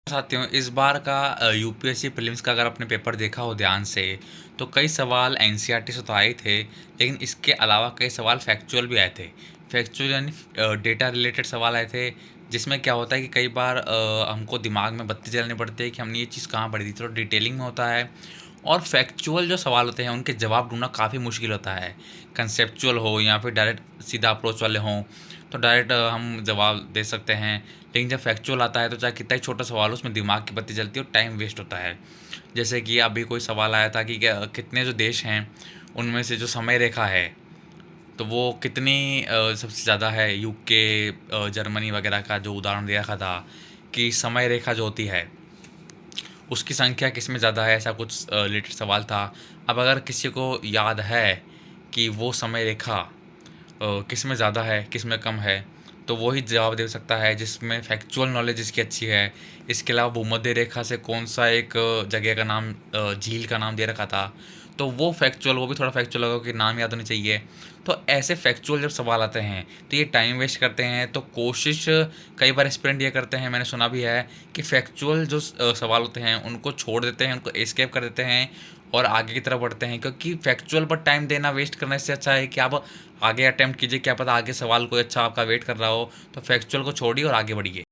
साथियों, इस बार का यूपीएससी प्रीलिम्स का अगर आपने पेपर देखा हो ध्यान से, तो कई सवाल एनसीईआरटी से तो आए थे, लेकिन इसके अलावा कई सवाल फैक्चुअल भी आए थे। फैक्चुअल यानी डेटा रिलेटेड सवाल आए थे, जिसमें क्या होता है कि कई बार हमको दिमाग में बत्ती जलानी पड़ती है कि हमने ये चीज़ कहाँ पढ़ी थी, थोड़ा डिटेलिंग में होता है। और फैक्चुअल जो सवाल होते हैं, उनके जवाब ढूँढना काफ़ी मुश्किल होता है। कंसेप्चुअल हो या फिर डायरेक्ट सीधा अप्रोच वाले हों, तो डायरेक्ट हम जवाब दे सकते हैं। लेकिन जब फैक्चुअल आता है तो चाहे कितना ही छोटा सवाल हो, उसमें दिमाग की बत्ती जलती है और टाइम वेस्ट होता है। जैसे कि अभी कोई सवाल आया था कि कितने जो देश हैं, उनमें से जो समय रेखा है, तो वो कितनी सबसे ज़्यादा है। यूके, जर्मनी वगैरह का जो उदाहरण दिया रखा था कि समय रेखा जो होती है, उसकी संख्या किसमें ज़्यादा है, ऐसा कुछ रिलेटेड सवाल था। अब अगर किसी को याद है कि वो समय रेखा किस में ज़्यादा है, किस में कम है, तो वो ही जवाब दे सकता है जिसमें फैक्चुअल नॉलेज जिसकी अच्छी है। इसके अलावा भूमध्य रेखा से कौन-सा एक जगह का नाम, झील का नाम दे रखा था, तो वो भी थोड़ा फैक्चुअल होगा कि नाम याद होनी चाहिए। तो ऐसे फैक्चुअल जब सवाल आते हैं, तो ये टाइम वेस्ट करते हैं। तो कोशिश कई बार एस्पिरेंट ये करते हैं, मैंने सुना भी है कि फैक्चुअल जो सवाल होते हैं, उनको छोड़ देते हैं, उनको एस्केप कर देते हैं और आगे की तरफ बढ़ते हैं, क्योंकि फैक्चुअल पर टाइम देना वेस्ट करने से अच्छा है कि आप आगे अटेम्प्ट कीजिए, क्या पता आगे सवाल कोई अच्छा आपका वेट कर रहा हो, तो फैक्चुअल को छोड़िए और आगे बढ़िए।